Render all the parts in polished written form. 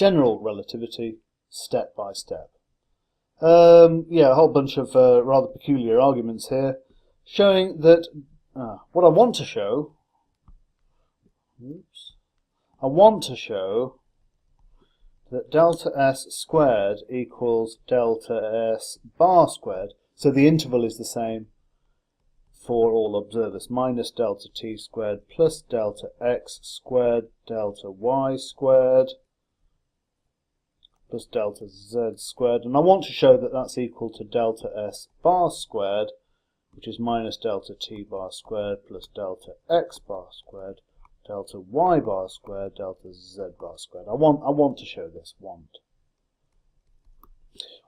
general relativity step by step. Yeah, a whole bunch of rather peculiar arguments here, showing that what I want to show, that delta S squared equals delta S bar squared. So the interval is the same for all observers, minus delta t squared plus delta x squared delta y squared plus delta z squared. And I want to show that that's equal to delta S bar squared, which is minus delta t bar squared plus delta x bar squared delta y bar squared delta z bar squared. I want to show this.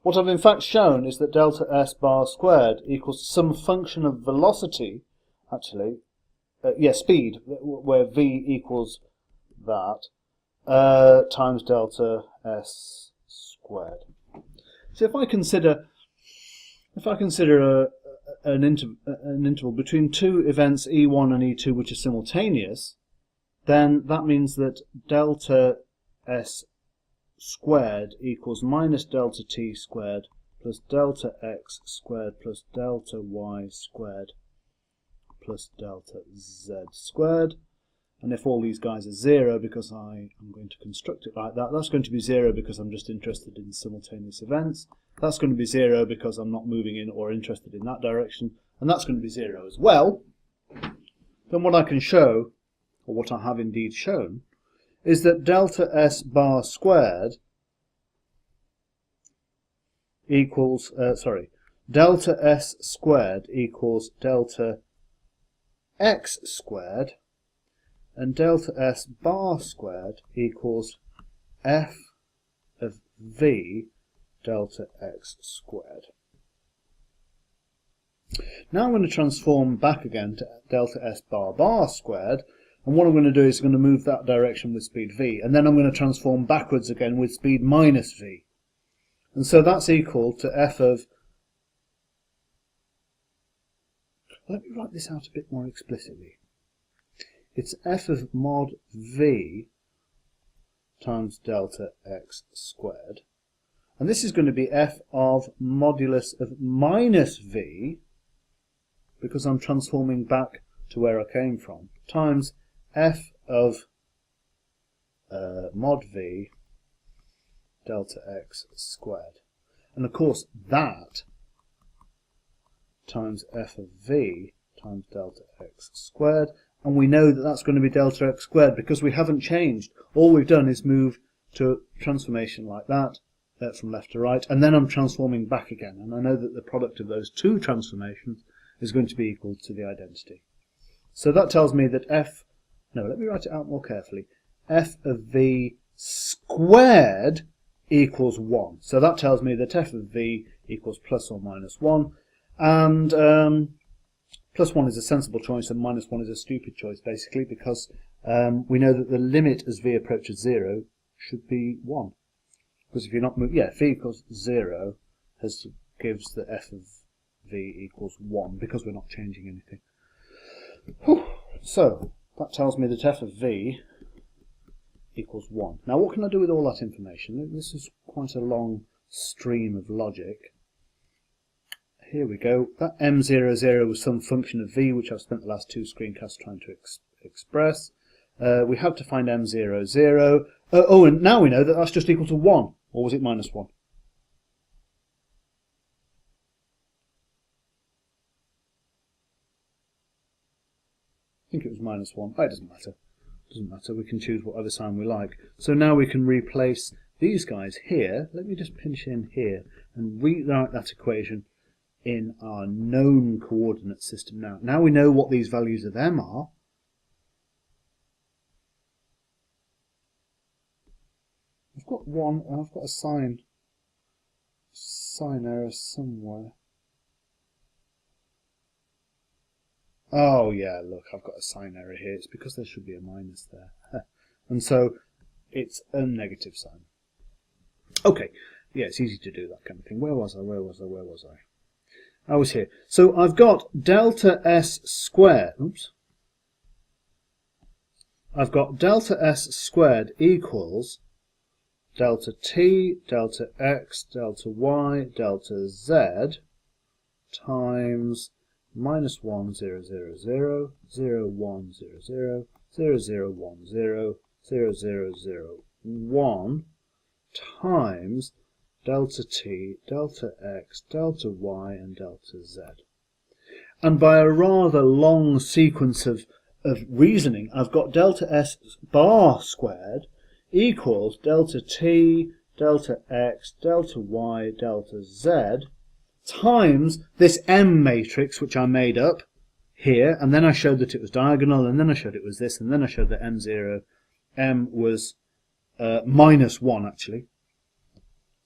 What I've in fact shown is that delta S bar squared equals some function of velocity, actually, speed, where v equals that, times delta S squared. So if I consider an interval between two events E1 and E2 which are simultaneous, then that means that delta S squared equals minus delta t squared plus delta x squared plus delta y squared plus delta z squared. And if all these guys are 0, because I am going to construct it like that, that's going to be 0 because I'm just interested in simultaneous events. That's going to be 0 because I'm not moving in or interested in that direction. And that's going to be 0 as well. Then what I can show, or what I have indeed shown, is that delta S bar squared equals, delta S squared equals delta x squared, and delta S bar squared equals f of v delta x squared. Now I'm going to transform back again to delta S bar squared, and what I'm going to do is I'm going to move that direction with speed v, and then I'm going to transform backwards again with speed minus v. And so that's equal to f of, let me write this out a bit more explicitly. It's f of mod v times delta x squared. And this is going to be f of modulus of minus v, because I'm transforming back to where I came from, times f of mod v delta x squared. And of course that times f of v times delta x squared, and we know that that's going to be delta x squared because we haven't changed. All we've done is move to transformation like that, from left to right, and then I'm transforming back again, and I know that the product of those two transformations is going to be equal to the identity. So that tells me that let me write it out more carefully, f of v squared equals 1. So that tells me that f of v equals plus or minus 1, and plus 1 is a sensible choice and minus 1 is a stupid choice, basically, because we know that the limit as v approaches 0 should be 1. Because if you're not moving, v equals 0 gives the f of v equals 1, because we're not changing anything. So that tells me that f of v equals 1. Now what can I do with all that information? This is quite a long stream of logic. Here we go. That m00 was some function of v, which I've spent the last two screencasts trying to express. We have to find m00. And now we know that that's just equal to 1. Or was it minus 1? I think it was minus 1. Oh, it doesn't matter. Doesn't matter. We can choose whatever sign we like. So now we can replace these guys here. Let me just pinch in here and rewrite that equation in our known coordinate system now. Now we know what these values of m are. I've got one, and I've got a sign error somewhere. Oh yeah, look, I've got a sign error here. It's because there should be a minus there. And so it's a negative sign. Okay, yeah, it's easy to do that kind of thing. Where was I? I was here. So I've got delta S squared. Oops. I've got delta S squared equals delta t, delta x, delta y, delta z times minus 1, 0, 0, 0, 0, 1, 0, 0, 0, 0, 1, 0, 0, 0, 0, 1 times delta t, delta x, delta y, and delta z. And by a rather long sequence of reasoning, I've got delta s bar squared equals delta t, delta x, delta y, delta z times this M matrix which I made up here, and then I showed that it was diagonal, and then I showed it was this, and then I showed that M was minus 1 actually.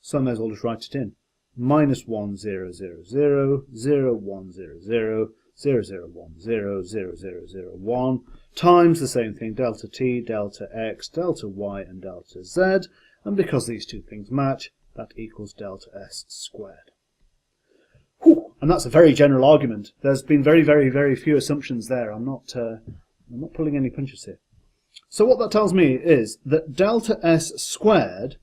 So I may as well just write it in. Minus 1, 0, 0, 0, 0, 1, 0, 0, 0, 0, 1, 0, 0, 0, 0, 1 times the same thing, delta t, delta x, delta y, and delta z, and because these two things match, that equals delta s squared. Whew. And that's a very general argument. There's been very, very, very few assumptions there. I'm not pulling any punches here. So what that tells me is that delta s squared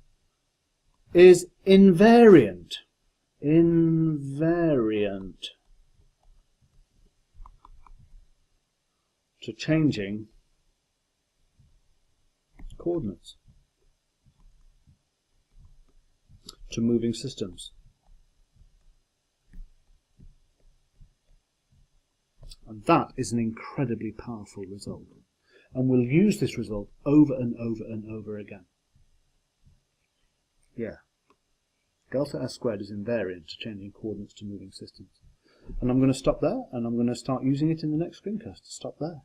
is invariant to changing coordinates, to moving systems. And that is an incredibly powerful result. And we'll use this result over and over and over again. Yeah. Delta s squared is invariant to changing coordinates to moving systems. And I'm going to stop there, and I'm going to start using it in the next screencast. Stop there.